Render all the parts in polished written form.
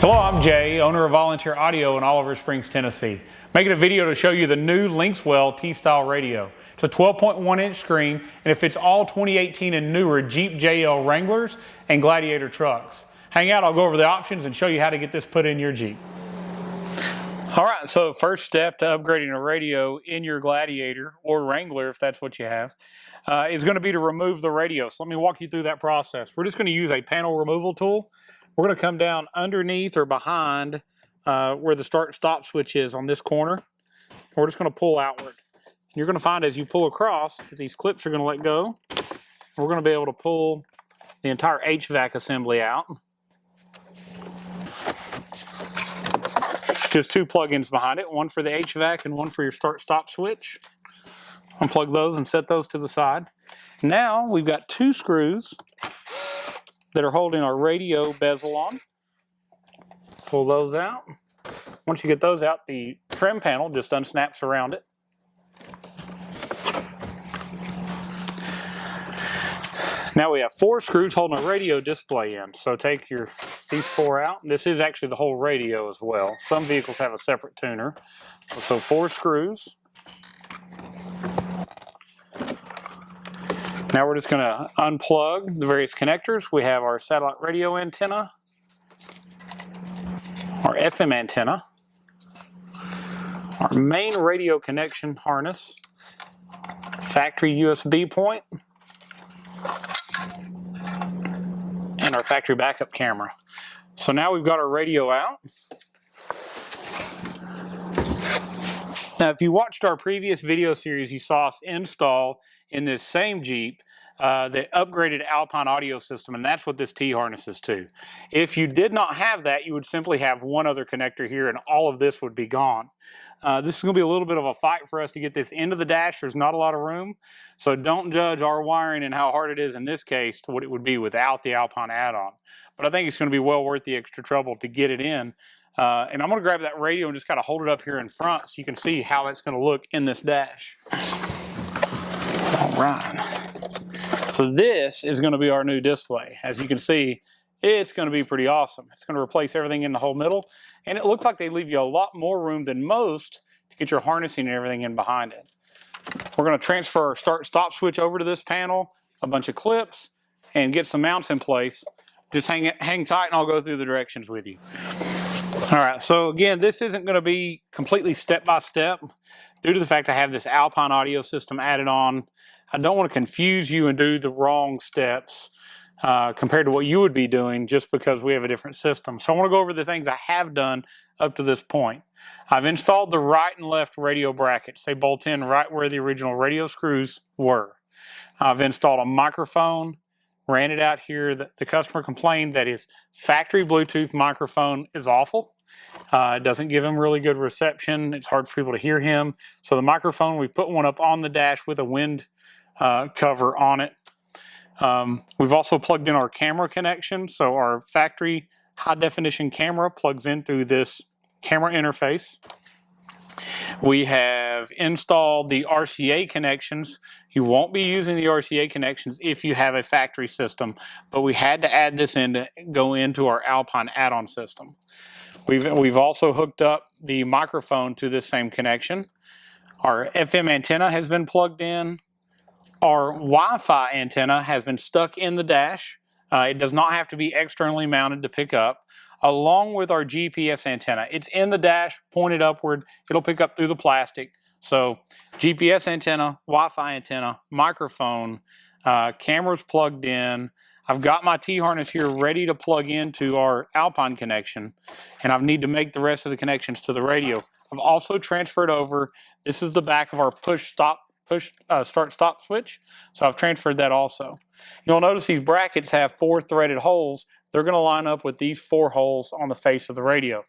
Hello, I'm Jay, owner of Volunteer Audio in Oliver Springs, Tennessee. Making a video to show you the new Linkswell T-Style radio. It's a 12.1-inch screen and it fits all 2018 and newer Jeep JL Wranglers and Gladiator trucks. Hang out, I'll go over the options and show you how to get this put in your Jeep. All right, so first step to upgrading a radio in your Gladiator or Wrangler, if that's what you have, is going to be to remove the radio. So let me walk you through that process. We're just going to use a panel removal tool. We're going to come down underneath or behind where the start-stop switch is on this corner. We're just going to pull outward. You're going to find as you pull across that these clips are going to let go. We're going to be able to pull the entire HVAC assembly out. It's just two plug-ins behind it, one for the HVAC and one for your start-stop switch. Unplug those and set those to the side. Now we've got two screws that are holding our radio bezel on. Pull those out. Once you get those out, the trim panel just unsnaps around it. Now we have four screws holding a radio display in. So take these four out. This is actually the whole radio as well. Some vehicles have a separate tuner. So four screws. Now we're just going to unplug the various connectors. We have our satellite radio antenna, our FM antenna, our main radio connection harness, factory USB point, and our factory backup camera. So now we've got our radio out. Now, if you watched our previous video series, you saw us install in this same Jeep the upgraded Alpine audio system, and that's what this T-harness is to. If you did not have that, you would simply have one other connector here and all of this would be gone. This is going to be a little bit of a fight for us to get this into the dash. There's not a lot of room, so don't judge our wiring and how hard it is in this case to what it would be without the Alpine add-on. But I think it's going to be well worth the extra trouble to get it in. And I'm going to grab that radio and just kind of hold it up here in front so you can see how it's going to look in this dash. All right. So this is going to be our new display. As you can see, it's going to be pretty awesome. It's going to replace everything in the whole middle. And it looks like they leave you a lot more room than most to get your harnessing and everything in behind it. We're going to transfer our start-stop switch over to this panel, a bunch of clips, and get some mounts in place. Just hang tight and I'll go through the directions with you. All right, so again, this isn't going to be completely step-by-step due to the fact I have this Alpine audio system added on. I don't want to confuse you and do the wrong steps compared to what you would be doing just because we have a different system. So I want to go over the things I have done up to this point. I've installed the right and left radio brackets. They bolt in right where the original radio screws were. I've installed a microphone. Ran it out here. The customer complained that his factory Bluetooth microphone is awful. It doesn't give him really good reception. It's hard for people to hear him. So the microphone, we put one up on the dash with a wind cover on it. We've also plugged in our camera connection. So our factory high definition camera plugs in through this camera interface. We have installed the RCA connections. You won't be using the RCA connections if you have a factory system, but we had to add this in to go into our Alpine add-on system. We've also hooked up the microphone to this same connection. Our FM antenna has been plugged in. Our Wi-Fi antenna has been stuck in the dash. It does not have to be externally mounted to pick up. Along with our GPS antenna. It's in the dash, pointed upward. It'll pick up through the plastic. So GPS antenna, Wi-Fi antenna, microphone, cameras plugged in. I've got my T-harness here ready to plug into our Alpine connection, and I need to make the rest of the connections to the radio. I've also transferred over, this is the back of our start-stop switch, so I've transferred that also. You'll notice these brackets have 4 threaded holes. They're going to line up with these 4 holes on the face of the radio.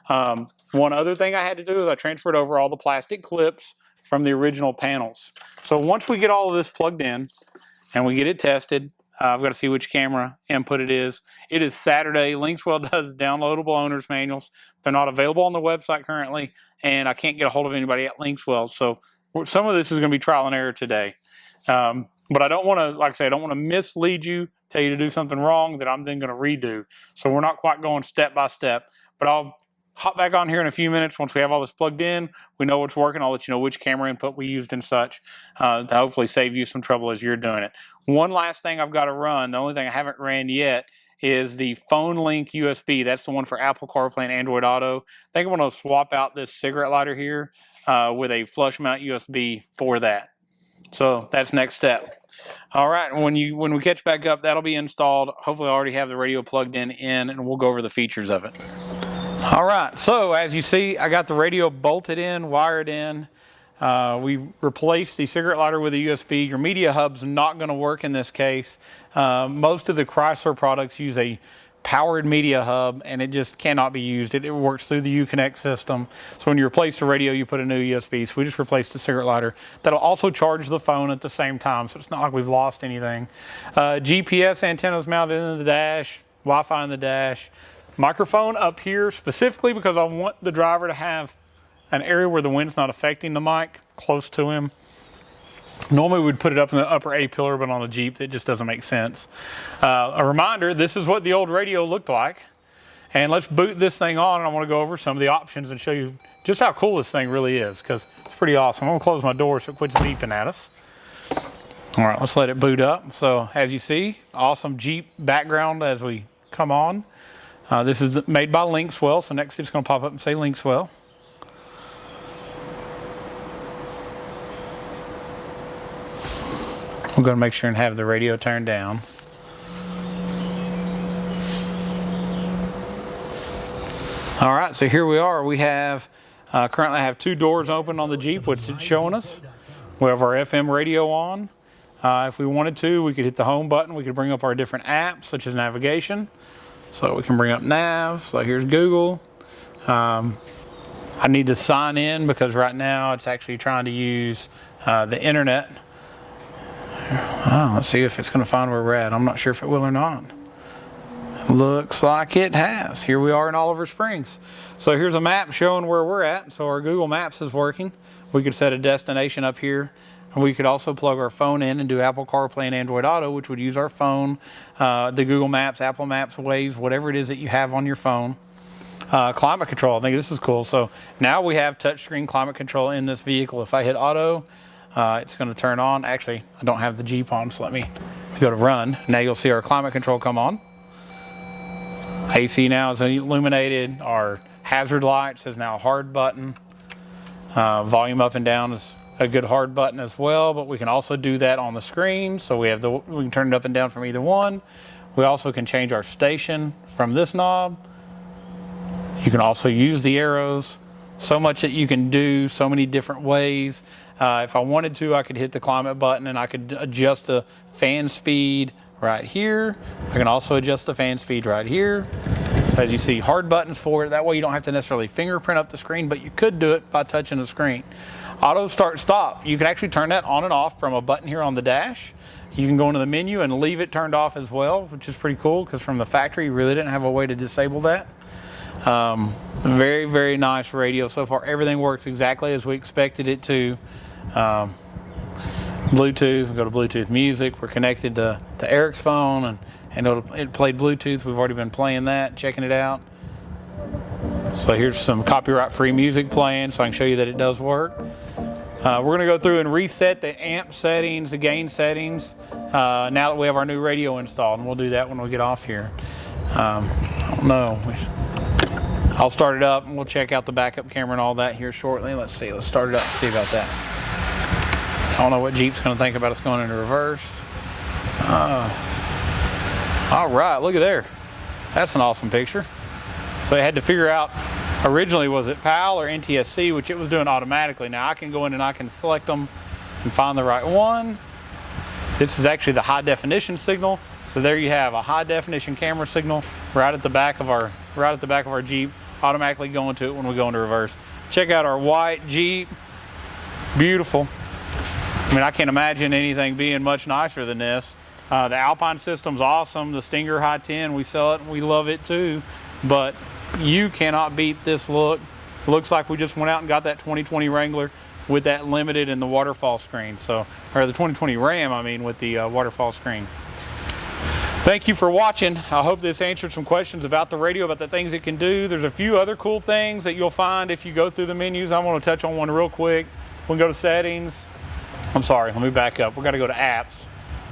One other thing I had to do is I transferred over all the plastic clips from the original panels. So once we get all of this plugged in and we get it tested, I've got to see which camera input it is. It is Saturday. Linkswell does downloadable owner's manuals. They're not available on the website currently, and I can't get a hold of anybody at Linkswell. So some of this is going to be trial and error today. But I don't want to, like I say, I don't want to mislead you, tell you to do something wrong that I'm then going to redo. So we're not quite going step by step, But I'll hop back on here in a few minutes. Once we have all this plugged in, we know what's working. I'll let you know which camera input we used and such to hopefully save you some trouble as you're doing it. One last thing I've got to run, the only thing I haven't ran yet, is the phone link USB. That's the one for Apple CarPlay and Android Auto. I think I'm going to swap out this cigarette lighter here with a flush mount USB for that. So that's next step. All right, when we catch back up, that'll be installed. Hopefully I already have the radio plugged in, and we'll go over the features of it. All right, so as you see, I got the radio bolted in, wired in. We replaced the cigarette lighter with a USB. Your media hub's not going to work in this case. Most of the Chrysler products use a powered media hub, and it just cannot be used. It works through the Uconnect system. So when you replace the radio, you put a new USB. So we just replaced the cigarette lighter. That'll also charge the phone at the same time, so it's not like we've lost anything. GPS antennas mounted in the dash, Wi-Fi in the dash. Microphone up here specifically because I want the driver to have an area where the wind's not affecting the mic, close to him. Normally we'd put it up in the upper A-pillar, but on a Jeep, it just doesn't make sense. A reminder, this is what the old radio looked like. And let's boot this thing on, and I want to go over some of the options and show you just how cool this thing really is, because it's pretty awesome. I'm going to close my door so it quits beeping at us. All right, let's let it boot up. So as you see, awesome Jeep background as we come on. This is made by Linkswell, so next it's going to pop up and say Linkswell. I'm going to make sure and have the radio turned down. All right, so here we are. We have currently have 2 doors open on the Jeep, which it's showing us. We have our FM radio on. If we wanted to, we could hit the home button. We could bring up our different apps, such as navigation. So we can bring up nav. So here's Google. I need to sign in because right now it's actually trying to use the internet. Oh, let's see if it's going to find where we're at. I'm not sure if it will or not. Looks like it has. Here we are in Oliver Springs. So here's a map showing where we're at. So our Google Maps is working. We could set a destination up here. And we could also plug our phone in and do Apple CarPlay and Android Auto, which would use our phone, the Google Maps, Apple Maps, Waze, whatever it is that you have on your phone. Climate control, I think this is cool. So now we have touchscreen climate control in this vehicle. If I hit auto, it's going to turn on. Actually, I don't have the Jeep on, so let me go to run. Now you'll see our climate control come on. AC now is illuminated. Our hazard lights is now a hard button. Volume up and down is a good hard button as well, but we can also do that on the screen. So we can turn it up and down from either one. We also can change our station from this knob. You can also use the arrows. So much that you can do, so many different ways. If I wanted to, I could hit the climate button and I could adjust the fan speed right here. I can also adjust the fan speed right here. So as you see, hard buttons for it. That way you don't have to necessarily fingerprint up the screen, but you could do it by touching the screen. Auto start stop. You can actually turn that on and off from a button here on the dash. You can go into the menu and leave it turned off as well, which is pretty cool because from the factory you really didn't have a way to disable that. Very, very nice radio so far. Everything works exactly as we expected it to. Bluetooth, we go to Bluetooth music. We're connected to Eric's phone, and it played Bluetooth. We've already been playing that, checking it out. So here's some copyright-free music playing, so I can show you that it does work. We're going to go through and reset the amp settings, the gain settings, now that we have our new radio installed, and we'll do that when we get off here. I don't know. I'll start it up, and we'll check out the backup camera and all that here shortly. Let's see. Let's start it up and see about that. I don't know what Jeep's going to think about us going into reverse. All right, look at there. That's an awesome picture. So I had to figure out, originally was it PAL or NTSC, which it was doing automatically. Now I can go in and I can select them and find the right one. This is actually the high definition signal. So there you have a high definition camera signal right at the back of our Jeep, automatically going to it when we go into reverse. Check out our white Jeep. Beautiful. I mean, I can't imagine anything being much nicer than this. The Alpine system's awesome. The Stinger High 10, we sell it and we love it too. But you cannot beat this look. Looks like we just went out and got that 2020 Wrangler with that limited and the waterfall screen. So, or the 2020 Ram, I mean, with the waterfall screen. Thank you for watching. I hope this answered some questions about the radio, about the things it can do. There's a few other cool things that you'll find if you go through the menus. I want to touch on one real quick. We can go to settings. I'm sorry, let me back up. We're going to go to apps.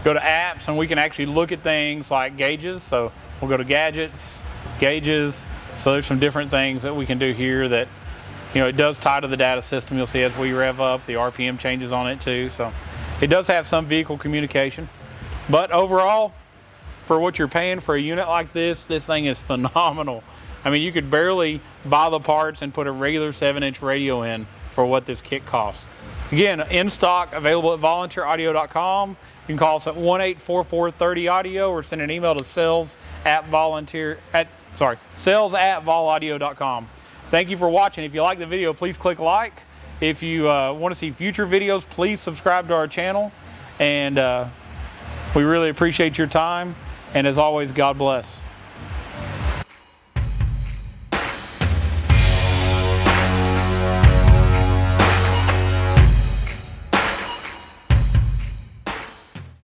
Go to apps and we can actually look at things like gauges. So we'll go to gadgets, gauges. So there's some different things that we can do here that, you know, it does tie to the data system. You'll see as we rev up, the RPM changes on it too. So it does have some vehicle communication. But overall, for what you're paying for a unit like this thing is phenomenal. I mean, you could barely buy the parts and put a regular 7-inch radio in for what this kit costs. Again, in stock, available at volunteeraudio.com. You can call us at 1-844-30-AUDIO or send an email to sales@volaudio.com. Thank you for watching. If you like the video, please click like. If you want to see future videos, please subscribe to our channel. And we really appreciate your time. And as always, God bless.